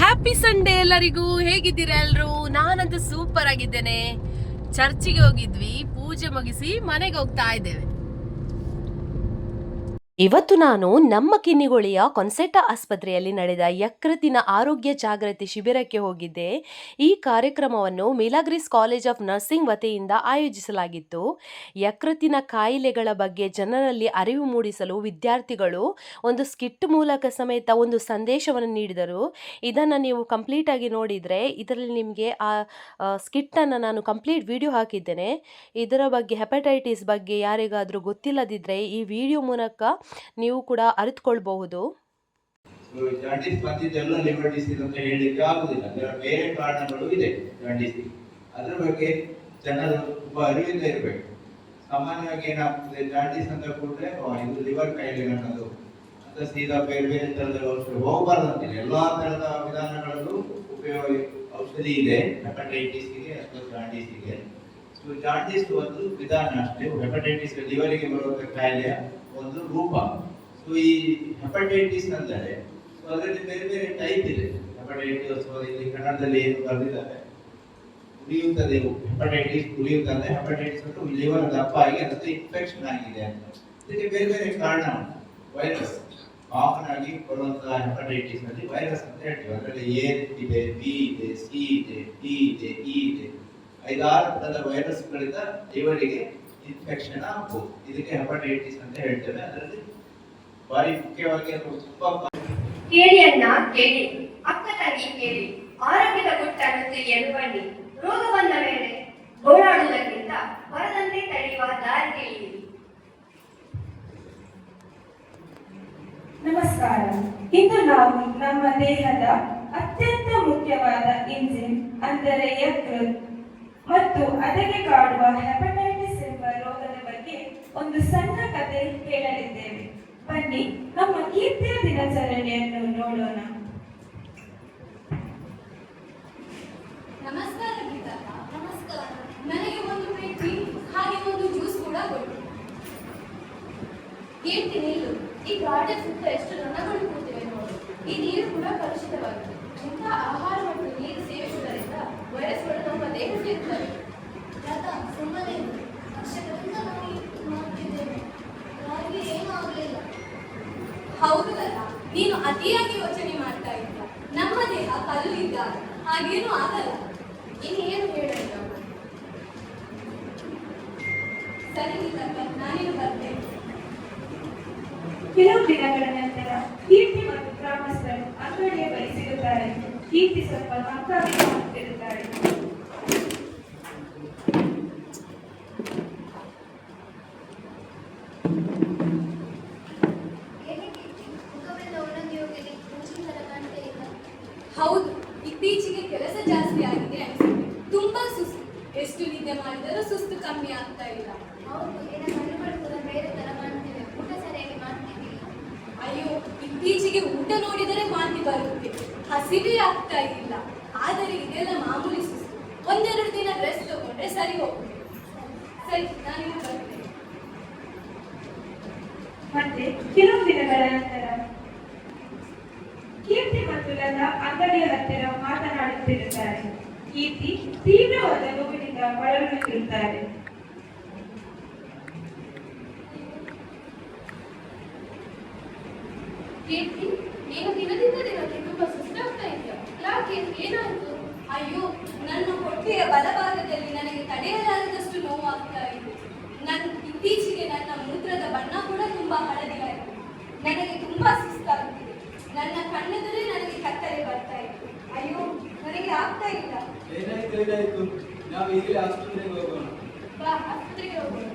Happy Sunday ಎಲ್ಲರಿಗೂ. ಹೇಗಿದ್ದೀರಾ ಎಲ್ರು? ನಾನಂತೂ ಸೂಪರ್ ಆಗಿದ್ದೇನೆ. ಚರ್ಚಿಗೆ ಹೋಗಿದ್ವಿ, ಪೂಜೆ ಮುಗಿಸಿ ಮನೆಗೆ ಹೋಗ್ತಾ ಇದ್ದೇವೆ. ಇವತ್ತು ನಾನು ನಮ್ಮ ಕಿನ್ನಿಗೋಳಿಯ ಕೊನ್ಸೆಟಾ ಆಸ್ಪತ್ರೆಯಲ್ಲಿ ನಡೆದ ಯಕೃತ್ತಿನ ಆರೋಗ್ಯ ಜಾಗೃತಿ ಶಿಬಿರಕ್ಕೆ ಹೋಗಿದ್ದೆ. ಈ ಕಾರ್ಯಕ್ರಮವನ್ನು ಮಿಲಾಗ್ರಿಸ್ ಕಾಲೇಜ್ ಆಫ್ ನರ್ಸಿಂಗ್ ವತಿಯಿಂದ ಆಯೋಜಿಸಲಾಗಿತ್ತು. ಯಕೃತ್ತಿನ ಕಾಯಿಲೆಗಳ ಬಗ್ಗೆ ಜನರಲ್ಲಿ ಅರಿವು ಮೂಡಿಸಲು ವಿದ್ಯಾರ್ಥಿಗಳು ಒಂದು ಸ್ಕಿಟ್ ಮೂಲಕ ಸಮೇತ ಒಂದು ಸಂದೇಶವನ್ನು ನೀಡಿದರು. ಇದನ್ನು ನೀವು ಕಂಪ್ಲೀಟ್ ಆಗಿ ನೋಡಿದರೆ ಇದರಲ್ಲಿ ನಿಮಗೆ ಆ ಸ್ಕಿಟ್ಟನ್ನು ನಾನು ಕಂಪ್ಲೀಟ್ ವಿಡಿಯೋ ಹಾಕಿದ್ದೇನೆ. ಇದರ ಬಗ್ಗೆ ಹೆಪಟೈಟಿಸ್ ಬಗ್ಗೆ ಯಾರಿಗಾದರೂ ಗೊತ್ತಿಲ್ಲದಿದ್ದರೆ ಈ ವಿಡಿಯೋ ಮೂಲಕ ನೀವು ಕೂಡ ಅರಿತುಕೊಳ್ಬಹುದು. ಜಾಂಡೀಸ್ ಬಂದಿದ್ದೆಲ್ಲ ಲಿವರ್ ಡಿಸೀಸ್ ಅಂತ ಹೇಳಲಿಕ್ಕೆ ಆಗುದಿಲ್ಲ. ಅದರ ಬೇರೆ ಕಾರಣಗಳು ಇದೆ ಜಾಂಡೀಸ್. ಅದರ ಬಗ್ಗೆ ಜನರು ತುಂಬಾ ಅರಿವಿಂದ ಇರಬೇಕು. ಸಾಮಾನ್ಯವಾಗಿ ಏನಾಗ್ತದೆ, ಜಾಂಡೀಸ್ ಅಂತ ಕೂಡಲೇ ಇದು ಲಿವರ್ ಕಾಯಿಲೆ ಅನ್ನೋದು ಅಂತ ಸೀದಾ ಬೇರೆ ಬೇರೆ ತರದ ಔಷಧಿ ಹೋಗಬಾರ್ದು ಅಂತಿಲ್ಲ. ಎಲ್ಲಾ ತರದ ವಿಧಾನಗಳಲ್ಲೂ ಔಷಧಿ ಇದೆ ಹೆಪಟೈಟಿಸ್ಗೆ ಅಥವಾ ಜಾಂಡೀಸ್ಗೆ. ಸೊ ಜಾಂಡೀಸ್ ಒಂದು ವಿಧಾನ ಅಷ್ಟೇ. ಹೆಪಟೈಟಿಸ್ ಲಿವರಿಗೆ ಬರುವಂತ ಕಾಯಿಲೆಯ ಒಂದು ರೂಪ. ಸೊ ಈ ಹೆಪಟೈಟಿಸ್ ಅಂದರೆ ಅದರಲ್ಲಿ ಬೇರೆ ಬೇರೆ ಟೈಪ್ ಇದೆ. ಹೆಪಟೈಟಿಸ್ ಇಲ್ಲಿ ಕನ್ನಡದಲ್ಲಿ ಏನು ಬರೆದಿದ್ದಾರೆ, ಉಳಿಯುತ್ತದೆ ಹೆಪಟೈಟಿಸ್, ಉಳಿಯುತ್ತದೆ. ಹೆಪಟೈಟಿಸ್ ಅಂತ ಲಿವರ್ ದಪ್ಪ ಆಗಿ ಅದಕ್ಕೆ ಇನ್ಫೆಕ್ಷನ್ ಆಗಿದೆ ಅಂತ. ಇದಕ್ಕೆ ಬೇರೆ ಬೇರೆ ಕಾರಣ ಉಂಟು. ವೈರಸ್ ಕಾಮನ್ ಆಗಿ ಬರುವಂತಹ ಹೆಪಟೈಟಿಸ್ ನಲ್ಲಿ ವೈರಸ್ ಅಂತ ಹೇಳ್ತೀವಿ. ಅದರಲ್ಲಿ ಎ ಇದೆ, ಬಿ ಇದೆ, ಸಿ ಇದೆ, ಡಿ ಇದೆ, ಇ ಇದೆ. 5-6 ತರದ ವೈರಸ್ಗಳಿಂದ ಲಿವರಿಗೆ ಇನ್ಫೆಕ್ಷನ್ ಆಗ್ಬೋದು. ಇದಕ್ಕೆ ಹೆಪಟೈಟಿಸ್ ಅಂತ ಹೇಳ್ತೇವೆ. ಅದರಲ್ಲಿ ಬಾರಿ ಮುಖ್ಯವಾಗಿ ಅದು ತುಂಬಾ ಕೇಳಿ ಅಣ್ಣ ಕೇಳಿ, ಅಕ್ಕ ತಂಗಿ ಕೇಳಿ, ಆರೋಗ್ಯದ ಗುಟ್ಟನ್ನು ತಿಳಿಯಲು ಬನ್ನಿ. ರೋಗ ಬಂದ ಮೇಲೆ ಗೋಳಾಡುವುದಕ್ಕಿಂತ ಬರದಂತೆ ತಡೆಯುವ ದಾರಿ ತಿಳಿಯಿರಿ. ನಮಸ್ಕಾರ. ಇಂದು ನಾವು ನಮ್ಮ ದೇಹದ ಅತ್ಯಂತ ಮುಖ್ಯವಾದ ಇಂಜಿನ್ ಅಂದರೆ ಯಕೃತ್ ಮತ್ತು ಅದಕ್ಕೆ ಕಾಡುವ ಹೆಪಟೈಟಿಸ್ ಎಂಬ ರೋಗದ ಬಗ್ಗೆ ಒಂದು ಸಣ್ಣ ಕಥೆ ಹೇಳಲಿದ್ದೇವೆ. ಬನ್ನಿ ನಮ್ಮ ಕೀರ್ತಿಯ ದಿನಾಚರಣೆಯನ್ನು ನೋಡೋಣ. ನಮಸ್ಕಾರ ಗೀತಕ್ಕ. ನಮಸ್ಕಾರ. ನನಗೆ ಒಂದು ಪ್ಲೇಟ್ ಹಾಗೆ ಒಂದು ಜ್ಯೂಸ್ ಕೂಡ ಕೊಡಿ. ಕೀರ್ತಿ ನಿಲ್ಲು. ಈ ಗಾರ್ಡನ್ ಸುತ್ತ ಎಷ್ಟು ನೊಣಗಳು ಕೂತಿವೆ ನೋಡು. ಈ ನೀರು ಕೂಡ ಕಲುಷಿತವಾಗಿದೆ. ಇಂಥ ಆಹಾರ ಮತ್ತು ನೀರು ಸೇವಿಸುವುದರಿಂದ ವೈರಸ್ಗಳು ನಮ್ಮ ದೇಹಕ್ಕೆ ಇರುತ್ತವೆ. ಸುಮ್ಮನೆ ವರ್ಷಗಳಿಂದ ನಾವು ಮಾಡ್ತಿದ್ದೇವೆ, ಯಾರಿಗೆ ಏನೂ ಆಗಲಿಲ್ಲ. ಹೌದು ಅಲ್ಲ, ನೀನು ಅತಿಯಾಗಿ ಯೋಚನೆ ಮಾಡ್ತಾ ಇದ್ದ. ನಮ್ಮ ದೇಹ ಕಲ್ಲಿದ್ದಾಗ ಹಾಗೇನೂ ಆಗಲ್ಲ. ಇನ್ನೇನು ಹೇಳಲ್ಲ. ಸರಿ ಗೀತಕ್ಕ, ನಾನೇನು ಬರ್ತೇನೆ. ಕೆಲವು ದಿನಗಳ ನಂತರ ಕೀರ್ತಿ ಮತ್ತು ಗ್ರಾಮಸ್ಥರು ಅಂಗಡಿಯ ಬಳಿ ಸಿಗುತ್ತಾರೆ. ಕೀರ್ತಿ ಸ್ವಲ್ಪ ಮಂಕಾಗಿ ಕಾಣುತ್ತಿರುತ್ತಾಳೆ. ಹೌದು, ಇತ್ತೀಚೆಗೆ ಕೆಲಸ ಜಾಸ್ತಿ ಆಗಿದೆ ಅನಿಸುತ್ತೆ. ತುಂಬಾ ಸುಸ್ತು. ಎಷ್ಟು ನಿದ್ದೆ ಮಾಡಿದರೂ ಸುಸ್ತು ಕಮ್ಮಿ ಆಗ್ತಾ ಇಲ್ಲ. ಹೌದು, ಕೂಡ ಬೇರೆ ತರ ಮಾಡ್ತೇವೆ. ಊಟ ಸರಿಯಾಗಿ ಮಾಡ್ತೀವಿ. ಅಯ್ಯೋ, ಇತ್ತೀಚೆಗೆ ಊಟ ನೋಡಿದರೆ ವಾಂತಿ ಬರುತ್ತೆ, ಹಸಿವೆ ಆಗ್ತಾ ಇಲ್ಲ. ಆದರೆ ಇದೆಲ್ಲ ಮಾಮೂಲಿ ಸುಸ್ತು. 1-2 ದಿನ ರೆಸ್ಟ್ ತಗೊಂಡ್ರೆ ಸರಿ ಹೋಗುತ್ತೆ. ಸರಿ, ನಾನಿನ್ನು ಬರ್ತೇನೆ. ಮತ್ತೆ ಕೆಲವು ದಿನಗಳ ನಂತರ ಕೀರ್ತಿ ಮತ್ತು ಲತಾ ಅಂಗಡಿಯ ಹತ್ತಿರ ಮಾತನಾಡುತ್ತಿರುತ್ತಾರೆ. ಕೀರ್ತಿ ತೀವ್ರವಾದ ನೋವಿನಿಂದ ಬಳಲುತ್ತಿರುತ್ತಾರೆ. ಕೀರ್ತಿ, ನೀನು ದಿನದಿಂದ ದಿನಕ್ಕೆ ತುಂಬಾ ಸುಸ್ತಾಗ್ತಾ ಇದೆಯಾ? ಯಾಕೆ, ಏನಾಯ್ತು? ಅಯ್ಯೋ, ನನ್ನ ಹೊಟ್ಟೆಯ ಬಲಭಾಗದಲ್ಲಿ ನನಗೆ ತಡೆಯಲಾಗದಷ್ಟು ನೋವಾಗ್ತಾ ಇದೆ. ಇತ್ತೀಚೆಗೆ ನನ್ನ ಮೂತ್ರದ ಬಣ್ಣ ಕೂಡ ತುಂಬಾ ಹಳದಿಯಾಗಿದೆ. ನನಗೆ ತುಂಬಾ ಸುಸ್ತಾಗ್ತಿದೆ. ನನ್ನ ಕಣ್ಣೆದುರೇ ನನಗೆ ಕತ್ತಲೆ ಬರ್ತಾ ಇದೆ. ಅಯ್ಯೋ, ನನಗೆ ಆಗ್ತಾ ಇಲ್ಲ. ಏನಾಯ್ತು? ನಾವು ಈಗಲೇ ಆಸ್ಪತ್ರೆಗೆ ಹೋಗೋಣ. ಬಾ, ಆಸ್ಪತ್ರೆಗೆ ಹೋಗೋಣ.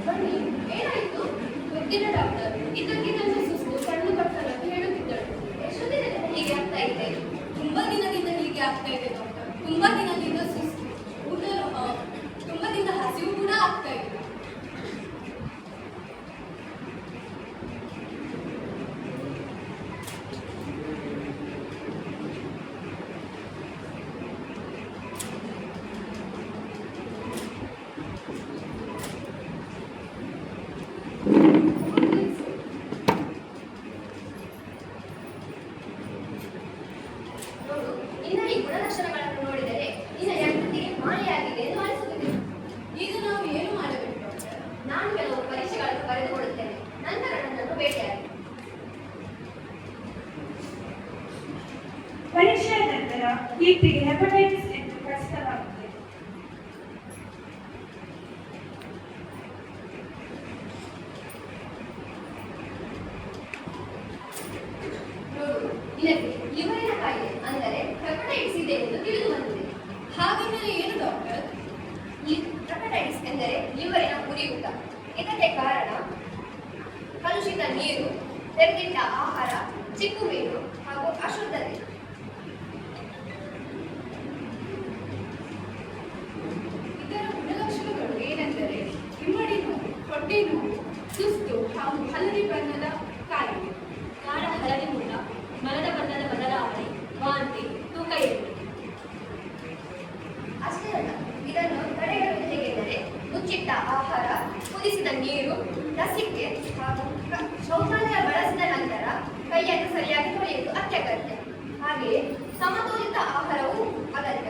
ಬನ್ನಿ, ಏನಾಯ್ತು? ಗೊತ್ತಿಲ್ಲ ಡಾಕ್ಟರ್, ಇದಕ್ಕೆ ನನ್ನ ಸುಸ್ತು ಕಣ್ಣು ಕಟ್ಟಲು ಹೇಳುತ್ತಿದ್ದಳು. ಎಷ್ಟು ದಿನದಿಂದ ಹೀಗೆ ಆಗ್ತಾ ಇದೆ? ತುಂಬಾ ದಿನದಿಂದ ಹೀಗೆ ಆಗ್ತಾ ಇದೆ ಡಾಕ್ಟರ್. ತುಂಬಾ ದಿನದಿಂದ ಸುಸ್ತು, ತುಂಬಾ ದಿನ ಹಸಿವು ಕೂಡ ಆಗ್ತಾ ಇಲ್ಲ. ಉರಿಯೂತ. ಇದಕ್ಕೆ ಕಾರಣ ಕಲುಷಿತ ನೀರು, ತೆರೆದಿಟ್ಟ ಆಹಾರ, ಚಿಕ್ಕು ಮೀನು ಹಾಗೂ ಅಶುದ್ಧತೆ. ಇದರ ಗುಣಲಕ್ಷಣಗಳು ಏನೆಂದರೆ ಹಿಮ್ಮಡಿ ನೋವು, ಹೊಟ್ಟೆ ನೋವು, ಸುಸ್ತು ಹಾಗೂ ಹಳದಿ ಬಣ್ಣದ ಕಾಯಿಲೆ, ಗಾಢ ಹಳದಿ ಮುಖ, ಮರದ ಬಣ್ಣದ ಬದಲಾವಣೆ, ವಾಂತಿ, ತೂಕ ಏರಿಕೆ. ಅಷ್ಟೇ ಅಲ್ಲ, ಇದನ್ನು ತಡೆಗಟ್ಟುವುದು ಹೇಗೆಂದರೆ ಮುಚ್ಚಿಟ್ಟ ಆಹಾರ, ಕುದಿಸಿದ ನೀರು, ಲಸಿಕೆ ಹಾಗೂ ಶೌಚಾಲಯ ಬಳಸಿದ ನಂತರ ಕೈಯನ್ನು ಸರಿಯಾಗಿ ತೊಳೆಯುವುದು ಅತ್ಯಗತ್ಯ. ಹಾಗೆಯೇ ಸಮತೋಲಿತ ಆಹಾರವು ಅಗತ್ಯ.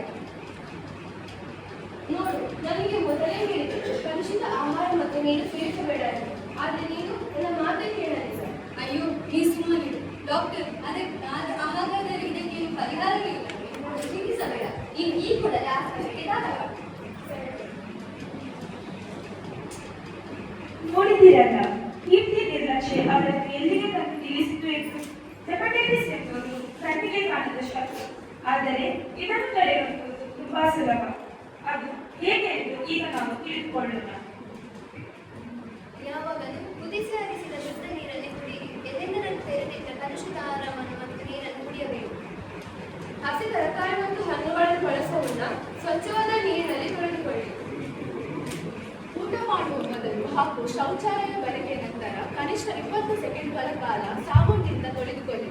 ನೋಡು, ನನಗೆ ಮೊದಲೇ ಹೇಳಿದೆ ಕಲುಷಿತ ಆಹಾರ ಮತ್ತು ನೀರು ಸೇವಿಸಬೇಡ ಎಂದು. ಆದರೆ ನೀನು ನನ್ನ ಮಾತೇ ಕೇಳಲಿಲ್ಲ. ಅಯ್ಯೋ, ಈ ಸುಮ್ಮನಿರು. ಡಾಕ್ಟರ್, ಹಾಗಾದರೆ ಇದಕ್ಕೇನು ಪರಿಹಾರವೇ ಇಲ್ಲ? ಚಿಂತಿಸಬೇಡ, ನೀನು ಈ ಕೂಡಲೇ ಆಸ್ಪತ್ರೆಗೆ ದಾಖಲಾಗು. ನೋಡಿದ್ದೀರಲ್ಲ, ಕೀರ್ತಿ ನಿರ್ಲಕ್ಷ್ಯ ಅವರನ್ನು ಎಲ್ಲಿಗೆ ತಂದು ನಿಲ್ಲಿಸಿತು ಎಂದು. ಹೆಪಟೈಟಿಸ್ ಎಂಬುದು ಕಣ್ಣಿಗೆ ಕಾಣದ ಶತ್ರು, ಆದರೆ ಇದನ್ನು ತಡೆಗಟ್ಟುವುದು ತುಂಬಾ ಸುಲಭ. ಅದು ಹೇಗೆ ಎಂದು ಈಗ ನಾವು ತಿಳಿದುಕೊಳ್ಳೋಣ. ಯಾವಾಗಲೂ ಕುದಿಸಿ ಹರಿಸಿದ ಶುದ್ಧ ನೀರಲ್ಲಿ ಕುಡಿಯಿರಿ. ಎದೆಂದರಲ್ಲಿ ತೆರೆದಿಟ್ಟ ಕಲುಷಿತ ಆಹಾರವನ್ನು ಮತ್ತು ನೀರನ್ನು ಕುಡಿಯಬೇಕು. ಹಸಿ ತರಕಾರಿ ಮತ್ತು ಹಣ್ಣುಗಳನ್ನು ಬಳಸುವ ಮುನ್ನ ಸ್ವಚ್ಛವಾದ ನೀರಿನಲ್ಲಿ ತೊಳೆದುಕೊಳ್ಳಿ. ಊಟ ಮಾಡುವ ಮೊದಲು ಹಾಗೂ ಶೌಚಾಲಯ ಬಳಕೆಯ ನಂತರ ಕನಿಷ್ಠ 20 ಸೆಕೆಂಡ್ಗಳ ಕಾಲ ಸಾಬೂನಿನಿಂದ ತೊಳೆದುಕೊಳ್ಳಿ.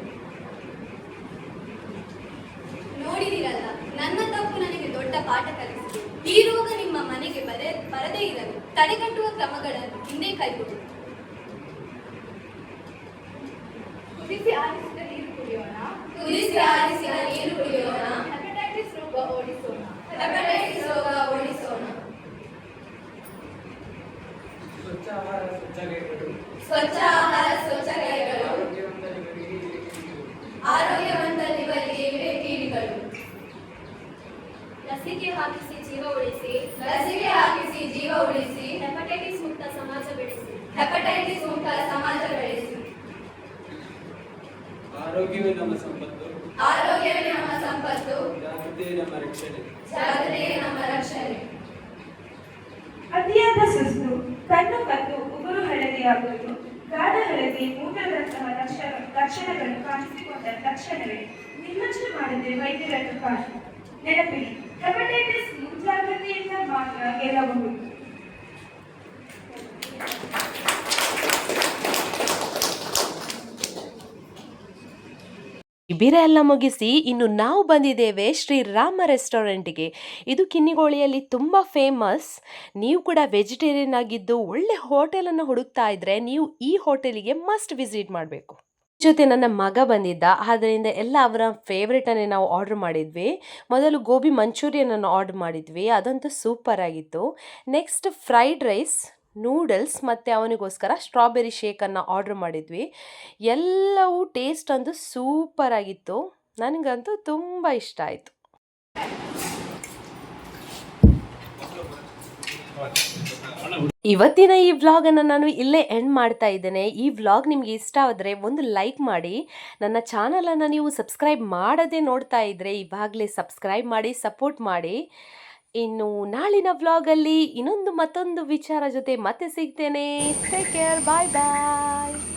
ನೋಡಿದಿರಲ್ಲ, ನನ್ನ ತಪ್ಪು ನನಗೆ ದೊಡ್ಡ ಪಾಠ ಕಲಿಸಿದೆ. ಈ ರೋಗ ನಿಮ್ಮ ಮನೆಗೆ ಬರದೇ ಇರಲು ತಡೆಗಟ್ಟುವ ಕ್ರಮಗಳನ್ನು ಹಿಂದೆ ಕೈಗೊಳ್ಳಿ. ಕುದಿಸಿ ಆರಿಸಿದ ನೀರು ಕುಡಿಯೋಣ. ಕುದಿಸಿ ಆರಿಸಿದ ನೀರು ಕುಡಿಯೋಣ. ಹೆಪಟೈಟಿಸ್ ರೋಗ ಓಡಿಸೋಣ. ಹೆಪಟೈಟಿಸ್ ರೋಗ ಓಡಿಸೋಣ. ಸ್ವಚ್ಛ ಆಹಾರ, ಸ್ವಚ್ಛತೆಗಳು, ಸ್ವಚ್ಛ ಆಹಾರ, ಸ್ವಚ್ಛತೆಗಳು, ಆರೋಗ್ಯವಂತರಿವರಿಗೆ ಇವೆ ಕೀಡಿಗಳು. ಲಸಿಕೆ ಹಾಕಿಸಿ ಜೀವ ಉಳಿಸಿ. ಲಸಿಕೆ ಹಾಕಿಸಿ ಜೀವ ಉಳಿಸಿ. ಹೆಪಟೈಟಿಸ್ ಮುಕ್ತ ಸಮಾಜ ಬೆಳೆಸಿ. ಹೆಪಟೈಟಿಸ್ ಮುಕ್ತ ಸಮಾಜ ಬೆಳೆಸಿ. ಆರೋಗ್ಯವೇ ನಮ್ಮ ಸಂಪತ್ತು, ಆರೋಗ್ಯವೇ ನಮ್ಮ ಸಂಪತ್ತು, ಜಾಗೃತಿಯೇ ನಮ್ಮ ರಕ್ಷಣೆ. ಜಾಗೃತಿಯೇ ನಮ್ಮ ರಕ್ಷಣೆ. ಅತಿಯಾದ ಸುಸ್ತು, ಕಣ್ಣು ಕತ್ತು ಉಗುರು ಹಳದಿಯಾಗುವುದು, ಗಾಢ ಹಳದಿ ಮೂತ್ರದಂತಹ ಲಕ್ಷಣಗಳು ಕಾಣಿಸಿಕೊಂಡ ತಕ್ಷಣವೇ ನಿರ್ಲಕ್ಷ್ಯ ಮಾಡದೆ ವೈದ್ಯರನ್ನು ಕಾಣಿ. ನೆನಪಿಡಿ, ಹೆಪಟೈಟಿಸ್ ಮುಂಜಾಗ್ರತೆಯಿಂದ ಮಾತ್ರ ಗೆಲ್ಲಬಹುದು. ಶಿಬಿರ ಎಲ್ಲ ಮುಗಿಸಿ ಇನ್ನು ನಾವು ಬಂದಿದ್ದೇವೆ ಶ್ರೀರಾಮ ರೆಸ್ಟೋರೆಂಟ್ಗೆ. ಇದು ಕಿನ್ನಿಗೋಳಿಯಲ್ಲಿ ತುಂಬ ಫೇಮಸ್. ನೀವು ಕೂಡ ವೆಜಿಟೇರಿಯನ್ ಆಗಿದ್ದು ಒಳ್ಳೆ ಹೋಟೆಲನ್ನು ಹುಡುಕ್ತಾ ಇದ್ರೆ ನೀವು ಈ ಹೋಟೆಲಿಗೆ ಮಸ್ಟ್ ವಿಸಿಟ್ ಮಾಡಬೇಕು. ಜೊತೆ ನನ್ನ ಮಗ ಬಂದಿದ್ದ, ಆದ್ದರಿಂದ ಎಲ್ಲ ಅವರ ಫೇವ್ರೇಟನ್ನೇ ನಾವು ಆರ್ಡ್ರ್ ಮಾಡಿದ್ವಿ. ಮೊದಲು ಗೋಬಿ ಮಂಚೂರಿಯನನ್ನು ಆರ್ಡ್ರ್ ಮಾಡಿದ್ವಿ, ಅದಂತೂ ಸೂಪರ್ ಆಗಿತ್ತು. ನೆಕ್ಸ್ಟ್ ಫ್ರೈಡ್ ರೈಸ್, ನೂಡಲ್ಸ್ ಮತ್ತು ಅವನಿಗೋಸ್ಕರ ಸ್ಟ್ರಾಬೆರಿ ಶೇಕನ್ನು ಆರ್ಡ್ರ್ ಮಾಡಿದ್ವಿ. ಎಲ್ಲವೂ ಟೇಸ್ಟ್ ಅಂತೂ ಸೂಪರ್ ಆಗಿತ್ತು. ನನಗಂತೂ ತುಂಬ ಇಷ್ಟ ಆಯಿತು. ಇವತ್ತಿನ ಈ ವ್ಲಾಗನ್ನು ನಾನು ಇಲ್ಲೇ ಎಂಡ್ ಮಾಡ್ತಾ ಇದ್ದೇನೆ. ಈ ವ್ಲಾಗ್ ನಿಮಗೆ ಇಷ್ಟ ಆದರೆ ಒಂದು ಲೈಕ್ ಮಾಡಿ. ನನ್ನ ಚಾನಲನ್ನು ನೀವು ಸಬ್ಸ್ಕ್ರೈಬ್ ಮಾಡದೆ ನೋಡ್ತಾ ಇದ್ದರೆ ಇವಾಗಲೇ ಸಬ್ಸ್ಕ್ರೈಬ್ ಮಾಡಿ, ಸಪೋರ್ಟ್ ಮಾಡಿ. ಇನ್ನು ನಾಳಿನ ವ್ಲಾಗಲ್ಲಿ ಮತ್ತೊಂದು ವಿಚಾರ ಜೊತೆ ಮತ್ತೆ ಸಿಗ್ತೇನೆ. ಟೇಕ್ ಕೇರ್, ಬಾಯ್ ಬಾಯ್.